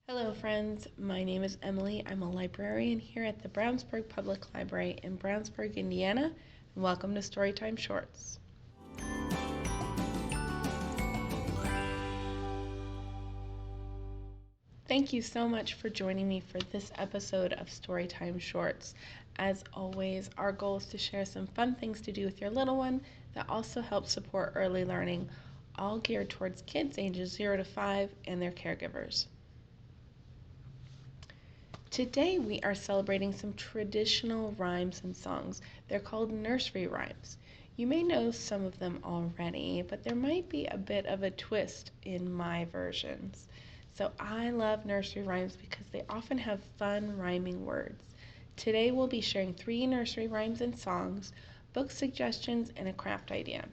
Hello friends, my name is Emily. I'm a librarian here at the Brownsburg Public Library in Brownsburg, Indiana, and welcome to Storytime Shorts. Thank you so much for joining me for this episode of Storytime Shorts. As always, our goal is to share some fun things to do with your little one that also help support early learning, all geared towards kids ages 0 to 5 and their caregivers. Today we are celebrating some traditional rhymes and songs. They're called nursery rhymes. You may know some of them already, but there might be a bit of a twist in my versions. So I love nursery rhymes because they often have fun rhyming words. Today we'll be sharing 3 nursery rhymes and songs, book suggestions, and a craft idea.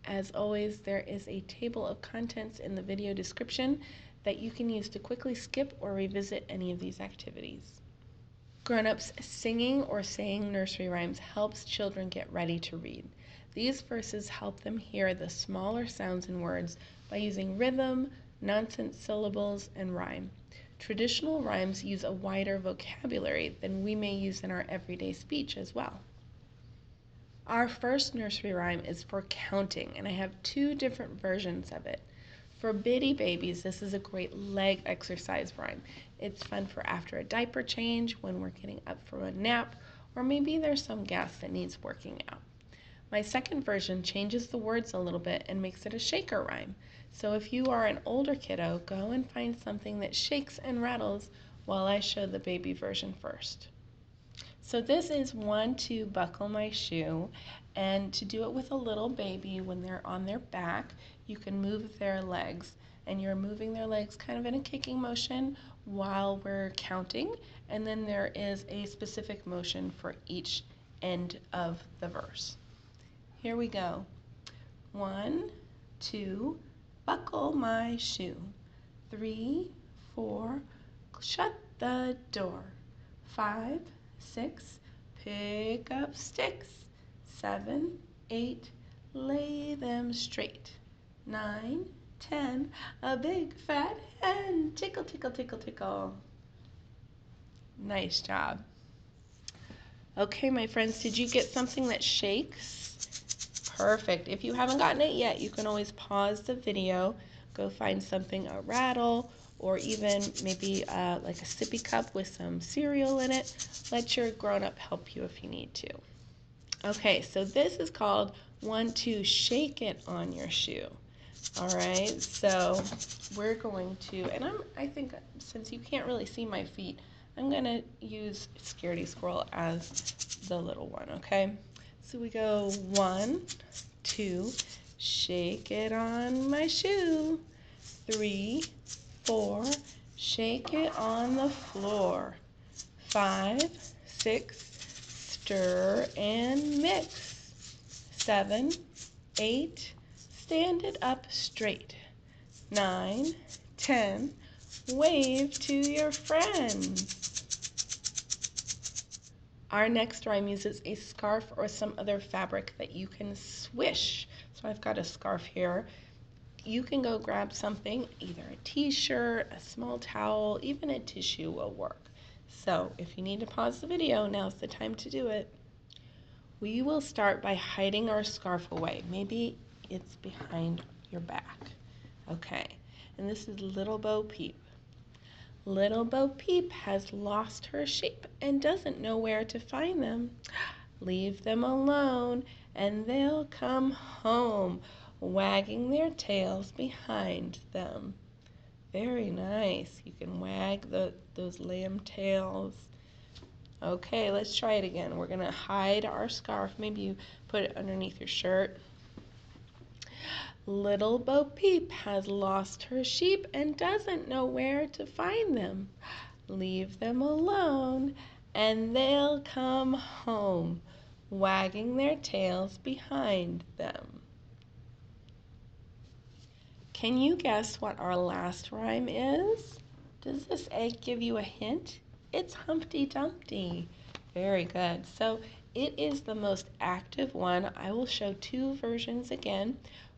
As always, there is a table of contents in the video description that you can use to quickly skip or revisit any of these activities. Grown-ups singing or saying nursery rhymes helps children get ready to read. These verses help them hear the smaller sounds in words by using rhythm, nonsense syllables, and rhyme. Traditional rhymes use a wider vocabulary than we may use in our everyday speech as well. Our first nursery rhyme is for counting, and I have 2 different versions of it. For bitty babies, this is a great leg exercise rhyme. It's fun for after a diaper change, when we're getting up from a nap, or maybe there's some gas that needs working out. My second version changes the words a little bit and makes it a shaker rhyme. So if you are an older kiddo, go and find something that shakes and rattles while I show the baby version first. So this is 1, 2, buckle my shoe, and to do it with a little baby when they're on their back, you can move their legs, and you're moving their legs kind of in a kicking motion while we're counting, and then there is a specific motion for each end of the verse. Here we go. 1, 2, buckle my shoe. 3, 4, shut the door. 5, 6, pick up sticks. 7, 8, lay them straight. 9, 10, a big fat hen. Tickle, tickle, tickle, tickle. Nice job. Okay, my friends, did you get something that shakes? Perfect. If you haven't gotten it yet, you can always pause the video, go find something, a rattle, or even maybe like a sippy cup with some cereal in it. Let your grown-up help you if you need to. Okay, so this is called 1, 2, shake it on your shoe. All right, so we're going to, and I think since you can't really see my feet, I'm gonna use Scaredy Squirrel as the little one, okay? So we go 1, 2, shake it on my shoe. 3, 4, shake it on the floor. 5, 6, stir and mix. 7, 8, stand it up straight. 9, 10, wave to your friends. Our next rhyme uses a scarf or some other fabric that you can swish. So I've got a scarf here. You can go grab something, either a t-shirt, a small towel, even a tissue will work. So if you need to pause the video, now's the time to do it. We will start by hiding our scarf away. Maybe it's behind your back. Okay, and this is Little Bo Peep. Little Bo Peep has lost her sheep and doesn't know where to find them. Leave them alone and they'll come home, wagging their tails behind them. Very nice. You can wag those lamb tails. Okay, let's try it again. We're going to hide our scarf. Maybe you put it underneath your shirt. Little Bo Peep has lost her sheep and doesn't know where to find them. Leave them alone and they'll come home, wagging their tails behind them. Can you guess what our last rhyme is? Does this egg give you a hint? It's Humpty Dumpty. Very good. So it is the most active one. I will show 2 versions again.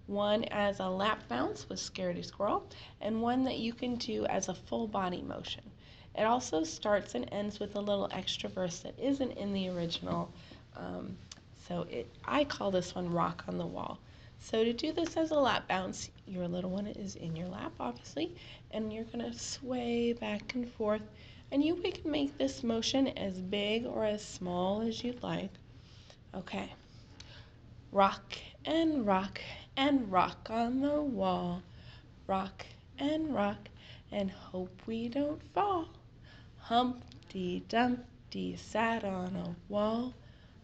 one as a lap bounce with Scaredy Squirrel, and one that you can do as a full body motion. It also starts and ends with a little extra verse that isn't in the original. I call this one Rock on the Wall. So to do this as a lap bounce, your little one is in your lap, obviously, and you're going to sway back and forth. And you can make this motion as big or as small as you'd like. Okay. Rock and rock and rock on the wall. Rock and hope we don't fall. Humpty Dumpty sat on a wall.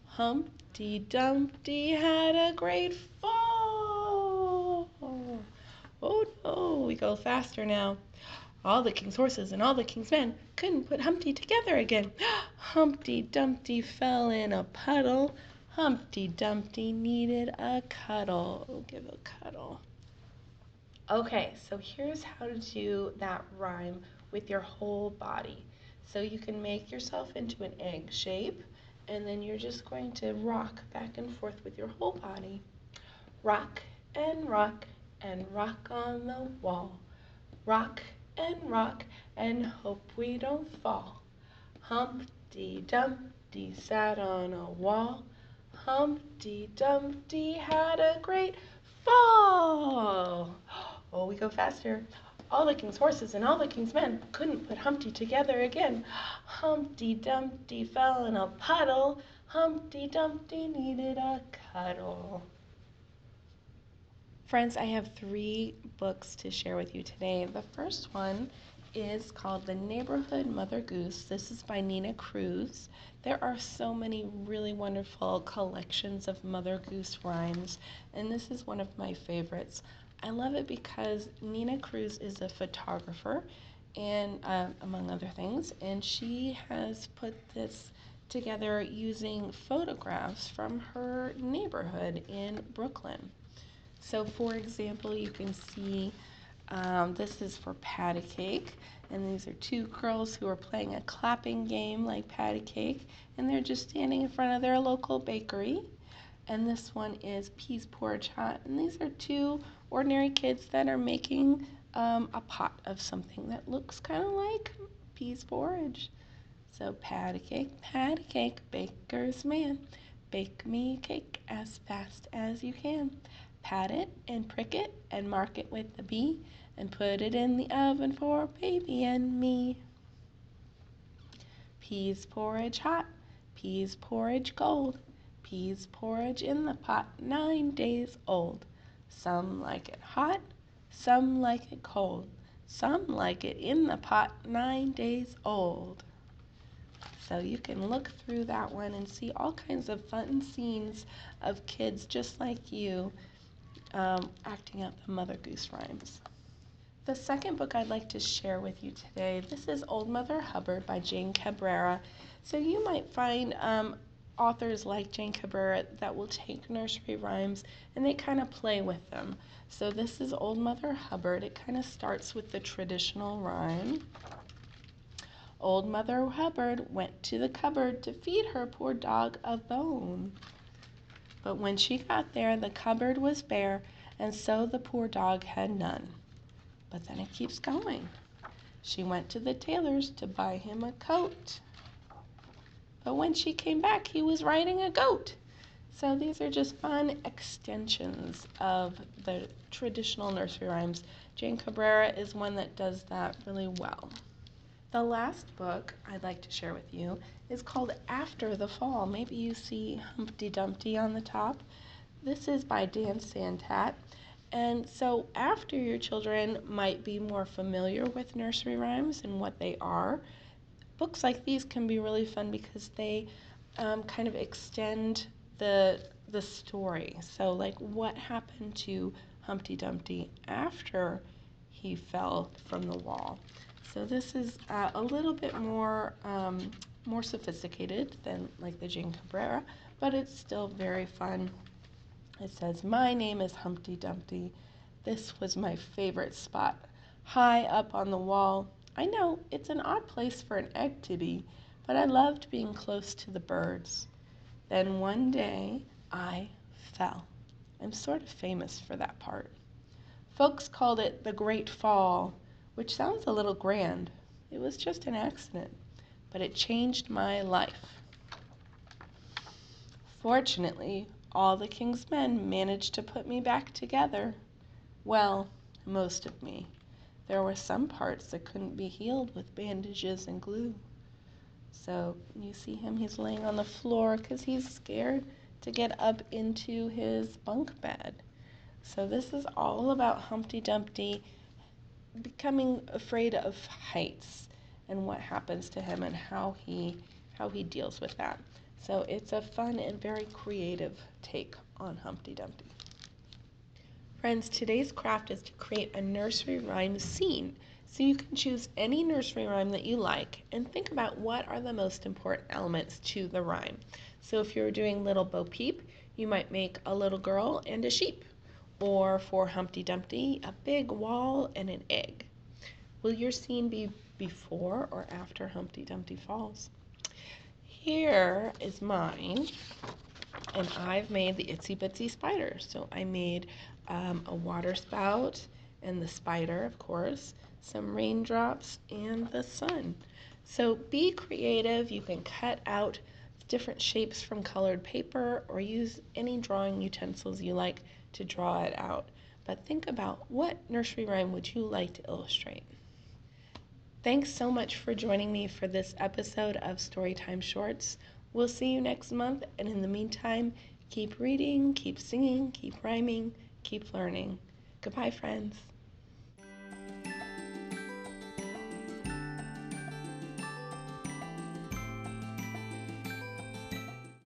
Humpty Dumpty had a great fall. Oh no, we go faster now. All the king's horses and all the king's men couldn't put Humpty together again. Humpty Dumpty fell in a puddle. Humpty Dumpty needed a cuddle. Oh, give a cuddle. Okay, so here's how to do that rhyme with your whole body. So you can make yourself into an egg shape, and then you're just going to rock back and forth with your whole body. Rock and rock on the wall. Rock and hope we don't fall. Humpty Dumpty sat on a wall. Humpty Dumpty had a great fall. Oh, we go faster. All the king's horses and all the king's men couldn't put Humpty together again. Humpty Dumpty fell in a puddle. Humpty Dumpty needed a cuddle. Friends, I have 3 books to share with you today. The first one is called The Neighborhood Mother Goose. This is by Nina Cruz. There are so many really wonderful collections of Mother Goose rhymes, and this is one of my favorites. I love it because Nina Cruz is a photographer, and among other things, and she has put this together using photographs from her neighborhood in Brooklyn. So for example, you can see this is for patty cake, and these are 2 girls who are playing a clapping game like patty cake, and they're just standing in front of their local bakery. And this one is peas porridge hot, and these are 2 ordinary kids that are making a pot of something that looks kind of like peas porridge. So patty cake, baker's man, bake me a cake as fast as you can. Pat it and prick it and mark it with a B and put it in the oven for baby and me. Peas porridge hot, peas porridge cold, peas porridge in the pot 9 days old. Some like it hot, some like it cold, some like it in the pot 9 days old. So you can look through that one and see all kinds of fun scenes of kids just like you acting out the Mother Goose rhymes. The second book I'd like to share with you today, this is Old Mother Hubbard by Jane Cabrera. So you might find authors like Jane Cabrera that will take nursery rhymes and they kind of play with them. So this is Old Mother Hubbard. It kind of starts with the traditional rhyme. Old Mother Hubbard went to the cupboard to feed her poor dog a bone. But when she got there, the cupboard was bare, and so the poor dog had none. But then it keeps going. She went to the tailor's to buy him a coat. But when she came back, he was riding a goat. So these are just fun extensions of the traditional nursery rhymes. Jane Cabrera is one that does that really well. The last book I'd like to share with you is called After the Fall. Maybe you see Humpty Dumpty on the top. This is by Dan Santat. And so after your children might be more familiar with nursery rhymes and what they are, books like these can be really fun because they kind of extend the story. So like what happened to Humpty Dumpty after he fell from the wall. So this is a little bit more sophisticated than like the Jane Cabrera, but it's still very fun. It says, "My name is Humpty Dumpty. This was my favorite spot, high up on the wall. I know it's an odd place for an egg to be, but I loved being close to the birds. Then one day I fell. I'm sort of famous for that part. Folks called it the Great Fall, which sounds a little grand. It was just an accident, but it changed my life. Fortunately, all the king's men managed to put me back together. Well, most of me. There were some parts that couldn't be healed with bandages and glue. So you see him, he's laying on the floor because he's scared to get up into his bunk bed. So this is all about Humpty Dumpty becoming afraid of heights and what happens to him and how he deals with that. So it's a fun and very creative take on Humpty Dumpty. Friends, today's craft is to create a nursery rhyme scene. So you can choose any nursery rhyme that you like and think about what are the most important elements to the rhyme. So if you're doing Little Bo Peep, you might make a little girl and a sheep. Or for Humpty Dumpty, a big wall and an egg. Will your scene be before or after Humpty Dumpty falls? Here is mine, and I've made the Itsy Bitsy Spider. So I made a water spout and the spider, of course, some raindrops, and the sun. So be creative. You can cut out different shapes from colored paper or use any drawing utensils you like to draw it out. But think about what nursery rhyme would you like to illustrate? Thanks so much for joining me for this episode of Storytime Shorts. We'll see you next month, and in the meantime, keep reading, keep singing, keep rhyming, keep learning. Goodbye, friends.